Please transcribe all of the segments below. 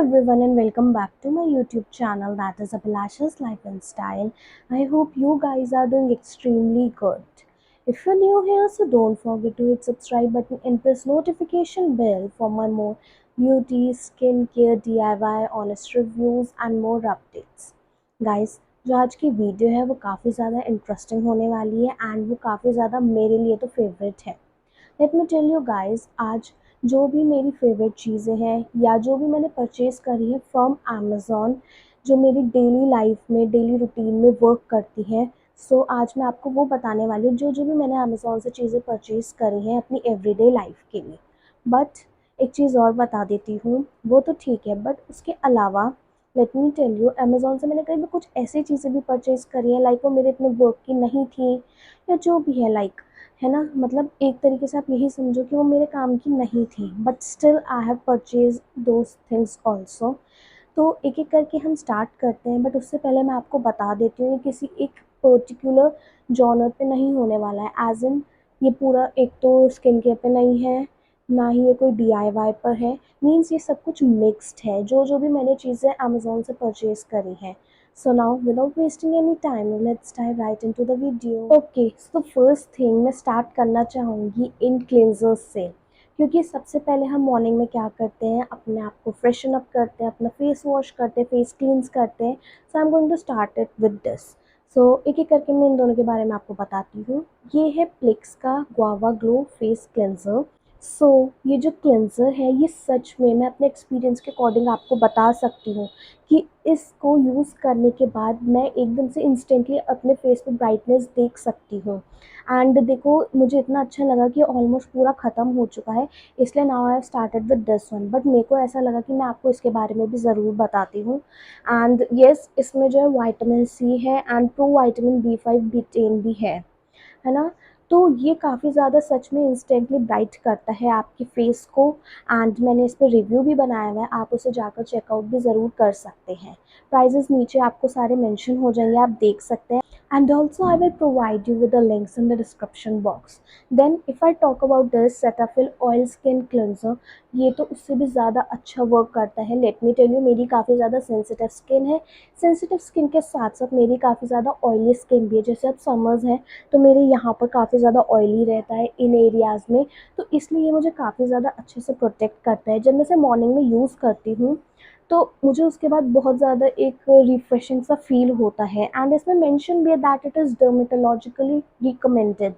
everyone and welcome back to my YouTube channel, that is Abhilasha's Life and Style. I hope you guys are doing extremely good. If you're new here, so don't forget to hit subscribe button and press notification bell for my more beauty, skincare, DIY, honest reviews and more updates. Guys, जो आज की video है वो काफ़ी ज़्यादा interesting होने वाली है एंड वो काफ़ी ज़्यादा मेरे लिए तो फेवरेट है। Let me tell you guys, आज जो भी मेरी फेवरेट चीज़ें हैं या जो भी मैंने परचेज़ करी है फ्रॉम अमेज़ॉन, जो मेरी डेली लाइफ में डेली रूटीन में वर्क करती हैं, सो आज मैं आपको वो बताने वाली हूँ जो भी मैंने अमेज़ॉन से चीज़ें परचेज़ करी हैं अपनी एवरीडे लाइफ के लिए। बट एक चीज़ और बता देती हूँ, वो तो ठीक है बट उसके अलावा let me tell you, Amazon से मैंने कई बार कुछ ऐसी चीज़ें भी परचेज़ करी हैं लाइक वो मेरे इतने वर्क की नहीं थी या जो भी है लाइक, है ना, मतलब एक तरीके से आप यही समझो कि वो मेरे काम की नहीं थी but still I have purchase those things also. तो एक एक करके हम स्टार्ट करते हैं, बट उससे पहले मैं आपको बता देती हूँ ये किसी एक पर्टिकुलर जॉनर पे नहीं होने वाला है, एज इन ये पूरा एक तो स्किन केयर पे नहीं है, ना ही ये कोई DIY पर है। मीन्स ये सब कुछ मिक्स्ड है, जो जो भी मैंने चीज़ें अमेज़ोन से परचेज़ करी हैं। So now, without wasting any time, let's dive right into the video. Okay, so first thing मैं start करना चाहूँगी इन क्लेंजर्स से, क्योंकि सबसे पहले हम मॉर्निंग में क्या करते हैं, अपने आप को फ्रेशन अप करते हैं, अपना फेस वॉश करते हैं, फेस क्लींस करते हैं। So I am going to start it with this. So एक एक करके मैं इन दोनों के बारे में आपको बताती हूँ। ये है प्लिक्स का गुआवा ग्लो फेस क्लेंजर। सो ये जो क्लेंज़र है ये सच में मैं अपने एक्सपीरियंस के अकॉर्डिंग आपको बता सकती हूँ कि इसको यूज़ करने के बाद मैं एकदम से इंस्टेंटली अपने फेस पे ब्राइटनेस देख सकती हूँ। एंड देखो, मुझे इतना अच्छा लगा कि ऑलमोस्ट पूरा ख़त्म हो चुका है, इसलिए now I have started with this one. But मेरे को ऐसा लगा कि मैं आपको इसके बारे में भी ज़रूर बताती हूँ। एंड येस, इसमें जो है विटामिन C है एंड 2 विटामिन B5 B10 भी है ना। तो ये काफ़ी ज़्यादा सच में इंस्टेंटली ब्राइट करता है आपके फेस को। एंड मैंने इस पर रिव्यू भी बनाया हुआ है, आप उसे जाकर चेकआउट भी ज़रूर कर सकते हैं। प्राइजेस नीचे आपको सारे मेंशन हो जाएंगे, आप देख सकते हैं। And also I will provide you with the links in the description box. Then if I talk about this Cetaphil oil skin cleanser, ये तो उससे भी ज़्यादा अच्छा वर्क करता है। लेट मी टेल यू, मेरी काफ़ी ज़्यादा सेंसिटिव स्किन है। सेंसिटिव स्किन के साथ साथ मेरी काफ़ी ज़्यादा ऑयली स्किन भी है। जैसे अब समर्स हैं तो मेरे यहाँ पर काफ़ी ज़्यादा ऑयली रहता है इन एरियाज़ में, तो इसलिए ये मुझे काफ़ी ज़्यादा अच्छे से प्रोटेक्ट करता है। जब मैं इसे मॉर्निंग में यूज़ करती हूँ तो मुझे उसके बाद बहुत ज़्यादा एक रिफ्रेशिंग सा फील होता है। एंड इसमें मेंशन भी है that it is dermatologically recommended,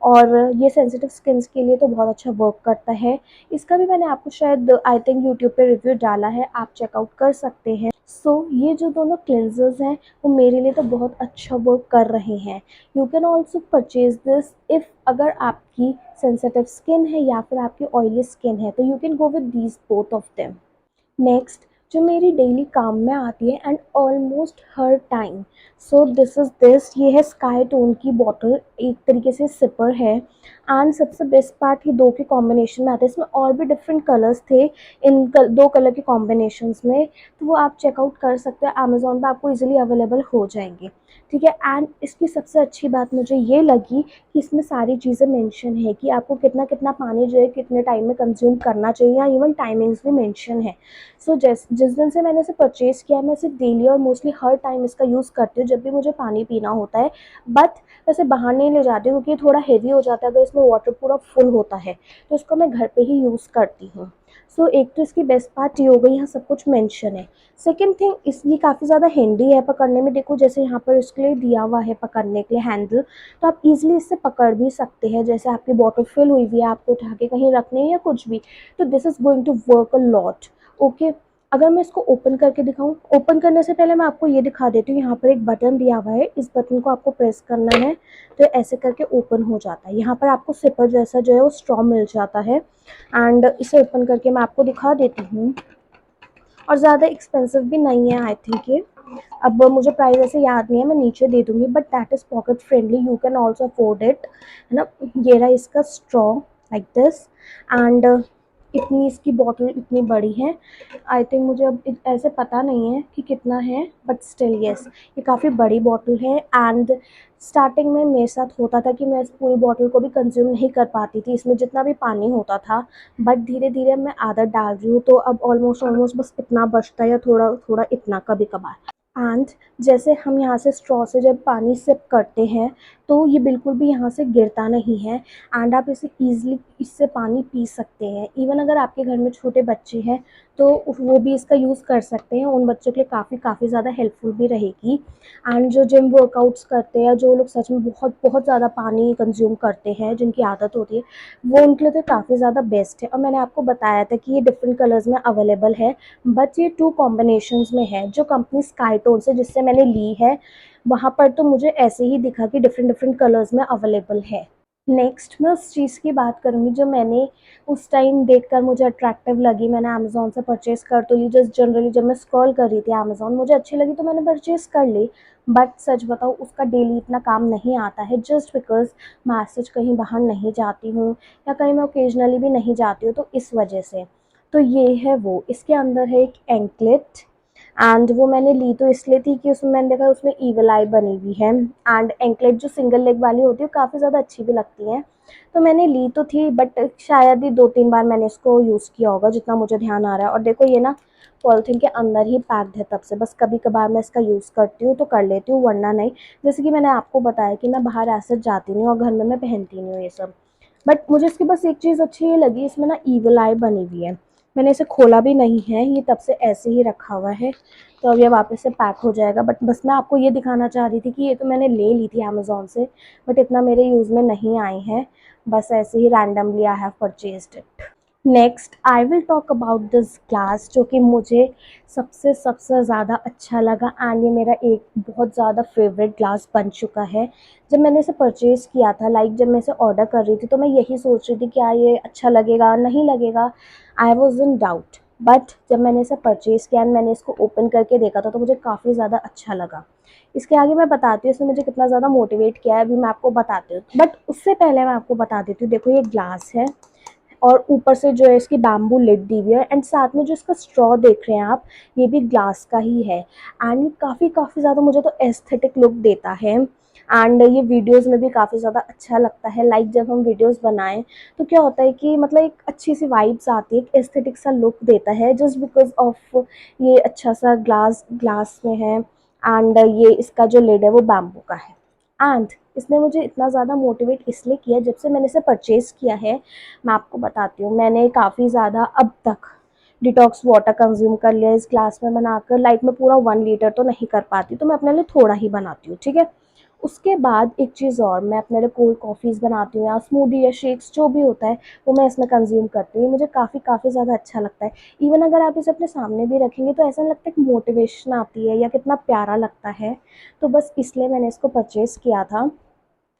और ये सेंसिटिव स्किन्स के लिए तो बहुत अच्छा वर्क करता है। इसका भी मैंने आपको शायद आई थिंक यूट्यूब पे रिव्यू डाला है, आप चेकआउट कर सकते हैं। सो ये जो दोनों क्लेंजर्स हैं वो मेरे लिए तो बहुत अच्छा वर्क कर रहे हैं। You can also purchase this if अगर आपकी सेंसिटिव स्किन है या फिर आपकी ऑयली स्किन है, तो you can go with these both of them. Next, जो मेरी डेली काम में आती है and almost her time, so this is this. ये है स्काई टोन की बॉटल, एक तरीके से सिपर है। एंड सबसे बेस्ट पार्ट, ये दो के कॉम्बिनेशन में आते हैं। इसमें और भी डिफरेंट कलर्स थे इन दो कलर के कॉम्बिनेशंस में, तो वो आप चेकआउट कर सकते हैं, अमेज़ॉन पे आपको इजीली अवेलेबल हो जाएंगे। ठीक है। एंड इसकी सबसे अच्छी बात मुझे ये लगी कि इसमें सारी चीज़ें मेंशन है कि आपको कितना कितना पानी जो है कितने टाइम में कंज्यूम करना चाहिए, या इवन टाइमिंग्स भी मेंशन है। सो जिस दिन से मैंने इसे परचेज़ किया है, मैं इसे डेली और मोस्टली हर टाइम इसका यूज़ करती हूँ जब भी मुझे पानी पीना होता है। बट वैसे बाहर नहीं ले जाती हूँ क्योंकि थोड़ा हेवी हो जाता है अगर इसमें वाटर पूरा फुल होता है, तो इसको मैं घर पे ही यूज़ करती हूँ। सो एक तो इसकी बेस्ट पार्ट ये हो गई, यहाँ सब कुछ मेंशन है। सेकेंड थिंग, ये काफ़ी ज़्यादा हैंडी है पकड़ने में। देखो, जैसे यहाँ पर इसके लिए दिया हुआ है पकड़ने के लिए हैंडल, तो आप इजीली इससे पकड़ भी सकते हैं। जैसे आपकी बॉटल फिल हुई हुई है, आपको उठा के कहीं रखने है या कुछ भी, तो this is going to work a lot. Okay. अगर मैं इसको ओपन करके दिखाऊं, ओपन करने से पहले मैं आपको ये दिखा देती हूँ। यहाँ पर एक बटन दिया हुआ है, इस बटन को आपको प्रेस करना है तो ऐसे करके ओपन हो जाता है। यहाँ पर आपको सिपर जैसा जो है वो स्ट्रॉ मिल जाता है। एंड इसे ओपन करके मैं आपको दिखा देती हूँ, और ज़्यादा एक्सपेंसिव भी नहीं है आई थिंक ये। अब मुझे प्राइस ऐसे याद नहीं है, मैं नीचे दे दूँगी, but that is pocket friendly, you can also afford it, है ना। ये रहा इसका स्ट्रॉ लाइक दिस। एंड इतनी इसकी बॉटल इतनी बड़ी है। आई थिंक मुझे अब ऐसे पता नहीं है कि कितना है, बट स्टिल यस, ये काफ़ी बड़ी बॉटल है। एंड स्टार्टिंग में मेरे साथ होता था कि मैं इस पूरी बॉटल को भी कंज्यूम नहीं कर पाती थी, इसमें जितना भी पानी होता था। बट धीरे धीरे मैं आदत डाल रही हूँ, तो अब ऑलमोस्ट ऑलमोस्ट बस इतना बचता है, या थोड़ा थोड़ा इतना कभी कभार। एंड जैसे हम यहाँ से स्ट्रॉ से जब पानी सिप करते हैं, तो ये बिल्कुल भी यहाँ से गिरता नहीं है। एंड आप इसे ईज़िली इससे पानी पी सकते हैं। इवन अगर आपके घर में छोटे बच्चे हैं, तो वो भी इसका यूज़ कर सकते हैं। उन बच्चों के लिए काफ़ी काफ़ी ज़्यादा हेल्पफुल भी रहेगी। एंड जो जिम वर्कआउट्स करते हैं, जो लोग सच में बहुत बहुत ज़्यादा पानी कंज्यूम करते हैं, जिनकी आदत होती है, वो उनके लिए तो काफ़ी ज़्यादा बेस्ट है। और मैंने आपको बताया था कि ये डिफरेंट कलर्स में अवेलेबल है, बट ये 2 कॉम्बिनेशंस में है। जो कंपनी स्काईटोन से जिससे मैंने ली है, वहाँ पर तो मुझे ऐसे ही दिखा कि डिफरेंट डिफरेंट कलर्स में अवेलेबल है। नेक्स्ट मैं उस चीज़ की बात करूँगी जो मैंने उस टाइम देखकर मुझे अट्रैक्टिव लगी। मैंने अमेज़न से परचेज़ कर तो ली, जस्ट जनरली जब मैं स्क्रॉल कर रही थी अमेज़न, मुझे अच्छी लगी तो मैंने परचेज़ कर ली। बट सच बताऊँ, उसका डेली इतना काम नहीं आता है, जस्ट बिकॉज़ मैं आज सच कहीं बाहर नहीं जाती हूँ, या कहीं मैं ओकेजनली भी नहीं जाती हूँ, तो इस वजह से। तो ये है वो, इसके अंदर है एक एंकलेट। एंड वो मैंने ली तो इसलिए थी कि उसमें मैंने देखा उसमें ईगल आई बनी हुई है। एंड एंकलेट जो सिंगल लेग वाली होती है, वो काफ़ी ज़्यादा अच्छी भी लगती है। तो मैंने ली तो थी, बट शायद ही 2-3 बार मैंने इसको यूज़ किया होगा, जितना मुझे ध्यान आ रहा है। और देखो ये ना पॉलिथीन के अंदर ही पैक्ड है तब से, बस कभी कभार मैं इसका यूज़ करती हूँ तो कर लेती हूँ, वरना नहीं। जैसे कि मैंने आपको बताया कि मैं बाहर ऐसे जाती नहीं हूँ, और घर में मैं पहनती नहीं हूँ ये सब। बट मुझे इसकी बस एक चीज़ अच्छी ये लगी, इसमें ना ईगल आई बनी हुई है। मैंने इसे खोला भी नहीं है, ये तब से ऐसे ही रखा हुआ है। तो अब ये वापस से पैक हो जाएगा। बट बस मैं आपको ये दिखाना चाह रही थी कि ये तो मैंने ले ली थी अमेज़न से, बट इतना मेरे यूज़ में नहीं आई है। बस ऐसे ही randomly I have purchased it. Next I will talk about this glass, जो कि मुझे सबसे सबसे ज़्यादा अच्छा लगा। एंड ये मेरा एक बहुत ज़्यादा फेवरेट ग्लास बन चुका है। जब मैंने इसे परचेज़ किया था, लाइक जब मैं इसे ऑर्डर कर रही थी, तो मैं यही सोच रही थी क्या ये अच्छा लगेगा नहीं लगेगा। I was in doubt. But जब मैंने इसे परचेज़ किया, मैंने इसको ओपन करके देखा था, तो मुझे काफ़ी ज़्यादा अच्छा लगा। इसके आगे मैं बताती हूँ इसने मुझे कितना ज़्यादा मोटिवेट किया है, अभी मैं आपको बताती हूँ। बट उससे पहले मैं आपको बता देती हूँ, देखो ये ग्लास है, और ऊपर से जो है इसकी बैम्बू लिड दी हुई है। एंड साथ में जो इसका स्ट्रॉ देख रहे हैं आप, ये भी ग्लास का ही है। एंड ये काफ़ी काफ़ी ज़्यादा मुझे तो एस्थेटिक लुक देता है। एंड ये वीडियोस में भी काफ़ी ज़्यादा अच्छा लगता है। लाइक जब हम वीडियोस बनाएं, तो क्या होता है कि मतलब एक अच्छी सी वाइब्स आती है, एक एस्थेटिक सा लुक देता है, जस्ट बिकॉज ऑफ ये अच्छा सा ग्लास ग्लास में है। एंड ये इसका जो लिड है वो बैम्बू का है। एंड इसने मुझे इतना ज़्यादा मोटिवेट इसलिए किया, जब से मैंने इसे परचेज़ किया है, मैं आपको बताती हूँ, मैंने काफ़ी ज़्यादा अब तक डिटॉक्स वाटर कंज्यूम कर लिया इस ग्लास में बनाकर। लाइक मैं पूरा 1 लीटर तो नहीं कर पाती, तो मैं अपने लिए थोड़ा ही बनाती हूँ, ठीक है। उसके बाद एक चीज़ और, मैं अपने लिए कोल्ड कॉफ़ीज़ बनाती हूँ, या स्मूदी या शेक्स जो भी होता है, वो मैं इसमें कंज्यूम करती हूँ। मुझे काफ़ी काफ़ी ज़्यादा अच्छा लगता है। इवन अगर आप इसे अपने सामने भी रखेंगे, तो ऐसा लगता है कि मोटिवेशन आती है, या कितना प्यारा लगता है। तो बस इसलिए मैंने इसको परचेज़ किया था।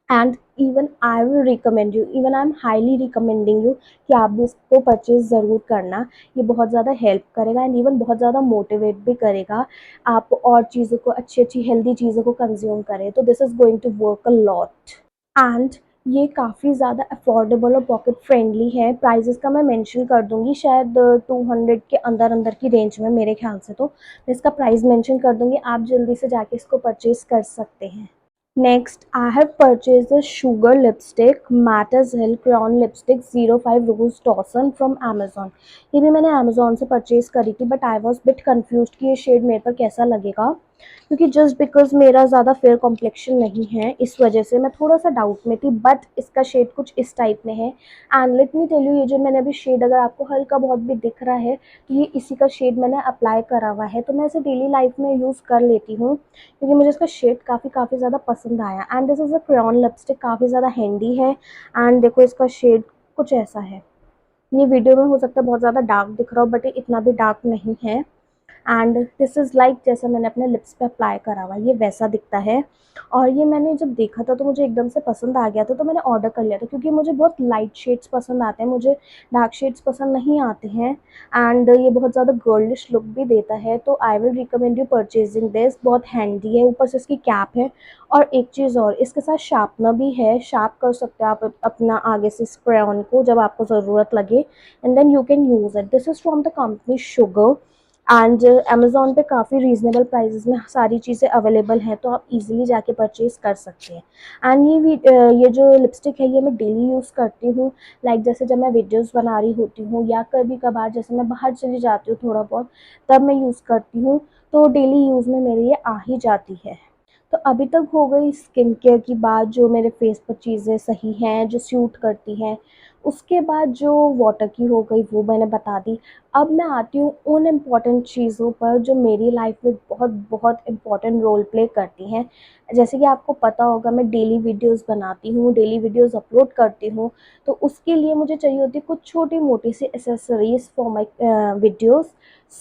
And even I will recommend you, even I am highly recommending you, कि आप भी इसको परचेज़ ज़रूर करना। ये बहुत ज़्यादा हेल्प करेगा, एंड इवन बहुत ज़्यादा मोटिवेट भी करेगा आप और चीज़ों को, अच्छी अच्छी हेल्दी चीज़ों को कंज्यूम करें। तो this is going to work a lot. And ये काफ़ी ज़्यादा अफोर्डेबल और पॉकेट फ्रेंडली है। प्राइजेस का मैं मेंशन कर दूंगी, शायद 200 के अंदर अंदर की रेंज में, मेरे ख्याल से। तो मैं इसका प्राइस मेंशन कर दूंगी, आप जल्दी से जाके इसको परचेज़ कर सकते हैं। Next, I have purchased a sugar lipstick, Matte as Hell Crayon Lipstick 05 Rose Dawson from Amazon। ये भी मैंने Amazon से परचेज करी थी, but I was bit confuse कि ये शेड मेरे पर कैसा लगेगा, क्योंकि जस्ट बिकॉज मेरा ज़्यादा फेयर कॉम्प्लेक्शन नहीं है, इस वजह से मैं थोड़ा सा डाउट में थी। बट इसका शेड कुछ इस टाइप में है। And let me tell you, ये जो मैंने अभी शेड, अगर आपको हल्का बहुत भी दिख रहा है, तो ये इसी का शेड मैंने अप्लाई करा हुआ है। तो मैं इसे डेली लाइफ में यूज़ कर लेती हूँ, क्योंकि मुझे इसका शेड काफ़ी काफ़ी ज़्यादा पसंद आया। And this is a crayon lipstick, काफ़ी ज़्यादा हैंडी है। एंड देखो इसका शेड कुछ ऐसा है। ये वीडियो में हो सकता है बहुत ज़्यादा डार्क दिख रहा हो, बट ये इतना भी डार्क नहीं है। एंड दिस इज़ लाइक जैसा मैंने अपने लिप्स पे अप्लाई करा हुआ ये वैसा दिखता है। और ये मैंने जब देखा था तो मुझे एकदम से पसंद आ गया था, तो मैंने ऑर्डर कर लिया था, क्योंकि मुझे बहुत लाइट शेड्स पसंद आते हैं, मुझे डार्क शेड्स पसंद नहीं आते हैं। एंड ये बहुत ज़्यादा गर्लिश लुक भी देता है, तो I will recommend you purchasing this. बहुत हैंडी है, ऊपर से इसकी कैप है। और एक चीज़ और, इसके साथ शार्पनर भी है, शार्प कर सकते हो आप अपना आगे से स्प्रे ऑन को जब आपको ज़रूरत लगे, and then you can use it. This is from the company Sugar. And Amazon पे काफ़ी रीज़नेबल प्राइसेस में सारी चीज़ें अवेलेबल हैं, तो आप इजीली जाके परचेज़ कर सकते हैं। एंड ये जो लिपस्टिक है ये मैं डेली यूज़ करती हूँ। लाइक जैसे जब मैं वीडियोस बना रही होती हूँ, या कभी कभार जैसे मैं बाहर चली जाती हूँ थोड़ा बहुत, तब मैं यूज़ करती हूँ। तो डेली यूज़ में मेरे ये आ ही जाती है। तो अभी तक हो गई स्किन केयर की बात, जो मेरे फेस पर चीज़ें सही हैं, जो सूट करती हैं। उसके बाद जो वाटर की हो गई वो मैंने बता दी। अब मैं आती हूँ उन इम्पॉर्टेंट चीज़ों पर जो मेरी लाइफ में बहुत बहुत इम्पॉर्टेंट रोल प्ले करती हैं। जैसे कि आपको पता होगा मैं डेली वीडियोस बनाती हूँ, डेली वीडियोस अपलोड करती हूँ। तो उसके लिए मुझे चाहिए होती है कुछ छोटी मोटी सी एसेसरीज़ फॉर माई वीडियोस।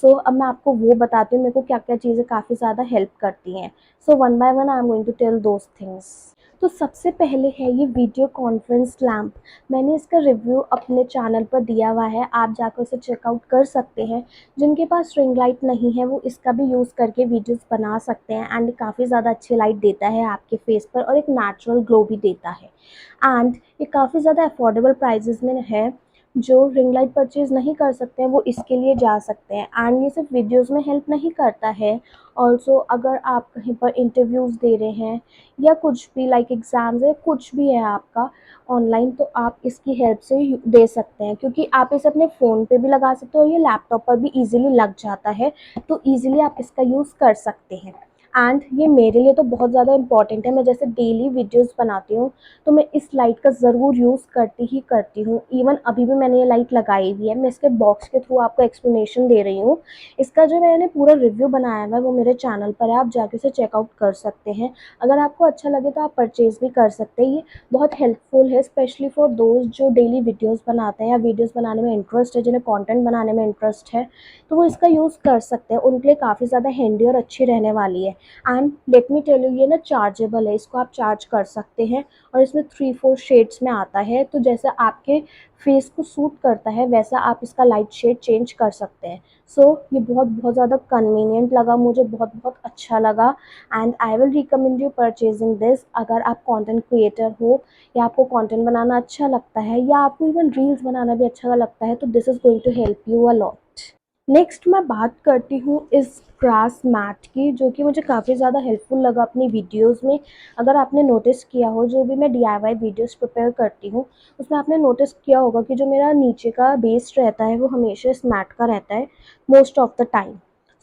सो अब मैं आपको वो बताती हूँ मेरे को क्या क्या चीज़ें काफ़ी ज़्यादा हेल्प करती हैं। So one by one I am going to tell those things. तो सबसे पहले है ये वीडियो कॉन्फ्रेंस लैम्प। मैंने इसका रिव्यू अपने चैनल पर दिया हुआ है, आप जाकर उसे चेकआउट कर सकते हैं। जिनके पास रिंग लाइट नहीं है वो इसका भी यूज़ करके वीडियोस बना सकते हैं, एंड काफ़ी ज़्यादा अच्छी लाइट देता है आपके फेस पर, और एक नेचुरल ग्लो भी देता है। एंड ये काफ़ी ज़्यादा अफोर्डेबल प्राइजेस में है। जो रिंग लाइट परचेज़ नहीं कर सकते हैं वो इसके लिए जा सकते हैं। एंड ये सिर्फ वीडियोज़ में हेल्प नहीं करता है, ऑल्सो अगर आप कहीं पर इंटरव्यूज़ दे रहे हैं, या कुछ भी लाइक एग्ज़ाम्स है, कुछ भी है आपका ऑनलाइन, तो आप इसकी हेल्प से दे सकते हैं, क्योंकि आप इसे अपने फ़ोन पे भी लगा सकते हो, ये लैपटॉप पर भी ईज़िली लग जाता है। तो ईज़िली आप इसका यूज़ कर सकते हैं। एंड ये मेरे लिए तो बहुत ज़्यादा इंपॉर्टेंट है। मैं जैसे डेली वीडियोस बनाती हूँ, तो मैं इस लाइट का ज़रूर यूज़ करती ही करती हूँ। इवन अभी भी मैंने ये लाइट लगाई हुई है, मैं इसके बॉक्स के थ्रू आपको एक्सप्लेनेशन दे रही हूँ। इसका जो मैंने पूरा रिव्यू बनाया हुआ है वो मेरे चैनल पर है, आप जाके उसे चेकआउट कर सकते हैं। अगर आपको अच्छा लगे तो आप परचेज़ भी कर सकते हैं। ये बहुत हेल्पफुल है, स्पेशली फॉर दोस्त जो डेली वीडियोस बनाते हैं, या वीडियोस बनाने में इंटरेस्ट है, जिन्हें कंटेंट बनाने में इंटरेस्ट है, तो वो इसका यूज़ कर सकते हैं। उनके लिए काफ़ी ज़्यादा हैंडी और अच्छी रहने वाली है। And let me tell you, ये ना चार्जेबल है, इसको आप चार्ज कर सकते हैं। और इसमें 3-4 शेड्स में आता है, तो जैसा आपके फेस को सूट करता है वैसा आप इसका लाइट शेड चेंज कर सकते हैं। सो ये बहुत बहुत ज़्यादा कन्वीनियंट लगा मुझे, बहुत बहुत अच्छा लगा। And I will recommend you purchasing this. अगर आप कंटेंट क्रिएटर हो, या आपको कंटेंट बनाना अच्छा लगता है, या आपको इवन रील्स बनाना भी अच्छा लगता है, तो this is going to help you a lot. Next मैं बात करती हूँ इस ग्रास मैट की, जो कि मुझे काफ़ी ज़्यादा हेल्पफुल लगा अपनी वीडियोस में। अगर आपने नोटिस किया हो, जो भी मैं डीआईवाई वीडियोस प्रिपेयर करती हूँ, उसमें आपने नोटिस किया होगा कि जो मेरा नीचे का बेस रहता है वो हमेशा इस मैट का रहता है, मोस्ट ऑफ द टाइम।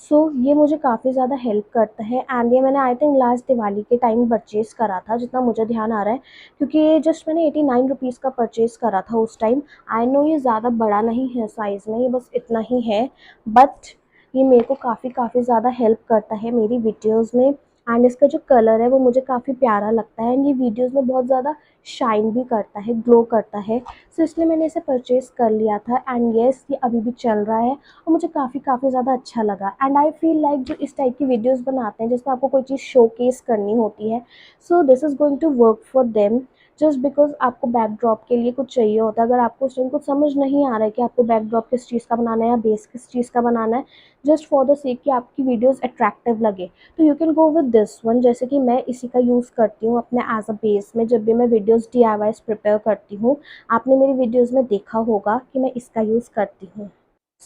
सो ये मुझे काफ़ी ज़्यादा हेल्प करता है। एंड ये मैंने आई थिंक लास्ट दिवाली के टाइम परचेज़ करा था, जितना मुझे ध्यान आ रहा है, क्योंकि जस्ट मैंने 89 रुपीज़ का परचेज़ करा था उस टाइम। आई नो ये ज़्यादा बड़ा नहीं है साइज़ में, ये बस इतना ही है, बट ये मेरे को काफ़ी काफ़ी ज़्यादा हेल्प करता है मेरी वीडियोस में। एंड इसका जो कलर है वो मुझे काफ़ी प्यारा लगता है, एंड ये वीडियोस में बहुत ज़्यादा शाइन भी करता है, ग्लो करता है। सो इसलिए मैंने इसे परचेज़ कर लिया था। एंड येस, ये अभी भी चल रहा है, और मुझे काफ़ी काफ़ी ज़्यादा अच्छा लगा। एंड आई फील लाइक जो इस टाइप की वीडियोस बनाते हैं जिसमें आपको कोई चीज़ शोकेस करनी होती है, so this is going to work for them. Just because आपको बैकड्रॉप के लिए कुछ चाहिए होता है, अगर आपको उस टाइम कुछ समझ नहीं आ रहा है कि आपको बैकड्रॉप किस चीज़ का बनाना है या बेस किस चीज़ का बनाना है, जस्ट फॉर द सेक कि आपकी वीडियोस अट्रैक्टिव लगे, तो you can go with this one. जैसे कि मैं इसी का यूज़ करती हूँ अपने एज अ बेस में, जब भी मैं वीडियोस डीआईवाईस प्रिपेयर करती हूँ। आपने मेरी वीडियोस में देखा होगा कि मैं इसका यूज़ करती हूँ।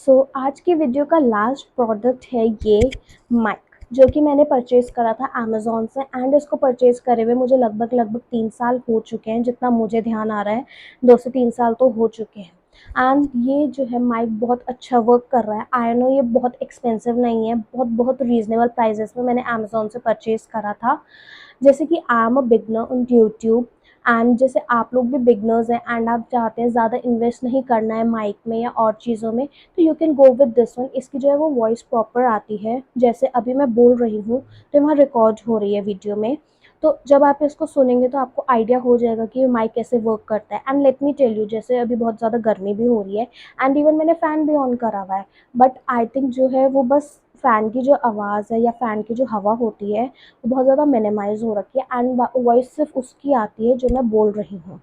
सो आज की वीडियो का लास्ट प्रोडक्ट है ये माइक, जो कि मैंने परचेज़ करा था अमेज़ॉन से। एंड इसको परचेज़ करे हुए मुझे लगभग लगभग 3 साल हो चुके हैं, जितना मुझे ध्यान आ रहा है 2 से 3 साल तो हो चुके हैं। एंड ये जो है माइक बहुत अच्छा वर्क कर रहा है। आई नो ये बहुत एक्सपेंसिव नहीं है, बहुत बहुत रीज़नेबल प्राइजेस में मैंने अमेज़ॉन से परचेज़ करा था। जैसे कि I am a beginner on YouTube, and जैसे आप लोग भी बिगनर्स हैं एंड आप चाहते हैं ज़्यादा इन्वेस्ट नहीं करना है माइक में या और चीज़ों में, तो you can go with this one. इसकी जो है वो वॉइस प्रॉपर आती है, जैसे अभी मैं बोल रही हूँ तो वहाँ रिकॉर्ड हो रही है वीडियो में। तो जब आप इसको सुनेंगे तो आपको आइडिया हो जाएगा कि ये माइक कैसे वर्क करता है। And let me tell you, जैसे अभी बहुत ज़्यादा गर्मी भी हो रही है एंड इवन मैंने फ़ैन भी ऑन करा हुआ है, बट आई थिंक जो है वो बस फ़ैन की जो आवाज़ है या फ़ैन की जो हवा होती है वो बहुत ज़्यादा मिनिमाइज़ हो रखी है एंड वॉइस सिर्फ उसकी आती है जो मैं बोल रही हूँ।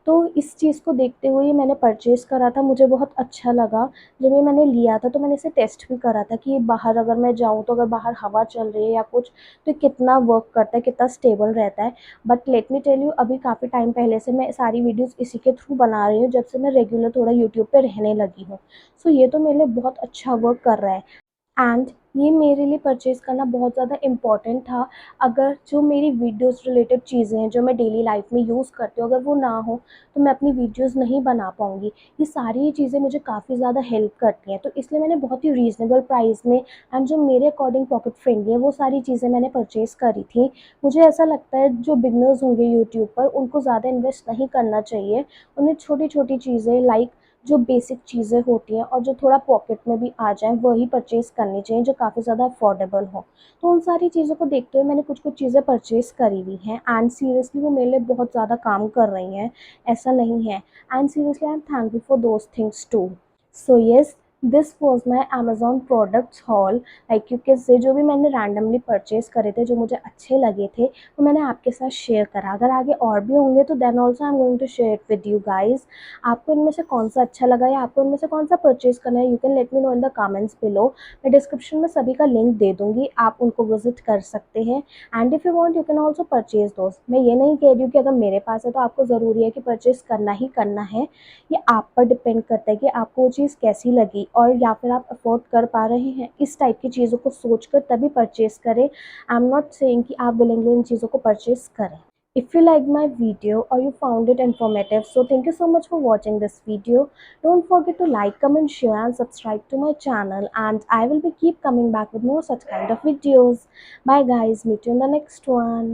तो इस चीज़ को देखते हुए ये मैंने परचेज़ करा था, मुझे बहुत अच्छा लगा। जब ये मैंने लिया था तो मैंने इसे टेस्ट भी करा था कि बाहर अगर मैं जाऊँ तो अगर बाहर हवा चल रही है या कुछ, तो कितना वर्क करता है, कितना स्टेबल रहता है। But let me tell you, अभी काफ़ी टाइम पहले से मैं सारी वीडियोज़ इसी के थ्रू बना रही हूँ, जब से मैं रेगुलर थोड़ा यूट्यूब पे रहने लगी हूँ। सो ये तो मेरे लिए बहुत अच्छा वर्क कर रहा है। एंड ये मेरे लिए परचेज़ करना बहुत ज़्यादा इम्पोर्टेंट था। अगर जो मेरी वीडियोज़ रिलेटेड चीज़ें हैं, जो मैं डेली लाइफ़ में यूज़ करती हूँ, अगर वो ना हो, तो मैं अपनी वीडियोज़ नहीं बना पाऊँगी। ये सारी चीज़ें मुझे काफ़ी ज़्यादा हेल्प करती हैं, तो इसलिए मैंने बहुत ही रीज़नेबल प्राइस में एंड जो मेरे अकॉर्डिंग पॉकेट फ्रेंडली है, वो सारी चीज़ें मैंने परचेज़ करी थी। मुझे ऐसा लगता है जो बिगिनर्स होंगे यूट्यूब पर, उनको ज़्यादा इन्वेस्ट नहीं करना चाहिए। उन्हें छोटी-छोटी चीज़ें लाइक जो बेसिक चीज़ें होती हैं और जो थोड़ा पॉकेट में भी आ जाएँ, वही परचेज़ करनी चाहिए, जो काफ़ी ज़्यादा अफोर्डेबल हो। तो उन सारी चीज़ों को देखते हुए मैंने कुछ-कुछ चीज़ें परचेज़ करी हुई हैं एंड सीरियसली वो मेरे लिए बहुत ज़्यादा काम कर रही हैं, ऐसा नहीं है। And seriously I am thankful for those things too. So yes, this was my Amazon products haul. Like you can say जो भी मैंने रैंडमली परचेज़ करे थे, जो मुझे अच्छे लगे थे, वो मैंने आपके साथ शेयर करा। अगर आगे और भी होंगे तो then also I am going to share it with you guys. आपको इनमें से कौन-सा अच्छा लगा या आपको इनमें से कौन-सा परचेज़ करना है, you can let me know in the comments below. मैं डिस्क्रिप्शन में सभी का लिंक दे दूँगी, आप उनको विज़िट कर सकते हैं and if you want you can also purchase those. मैं ये नहीं कह रही हूँ कि अगर मेरे पास है तो आपको ज़रूरी है कि परचेज़ करना ही करना है। ये आप पर डिपेंड करता है कि आपको वो चीज़ कैसी लगी और या फिर आप अफ़ोर्ड कर पा रहे हैं। इस टाइप की चीज़ों को सोचकर तभी परचेज़ करें। आई एम नॉट सेइंग कि आप विलिंगली इन चीज़ों को परचेज़ करें। If you liked my video or you found it informative, so thank you so much for watching this video. Don't forget to like, comment, share and subscribe to my channel, and I will be keep coming back with more such kind of videos. Bye guys, meet you in the next one.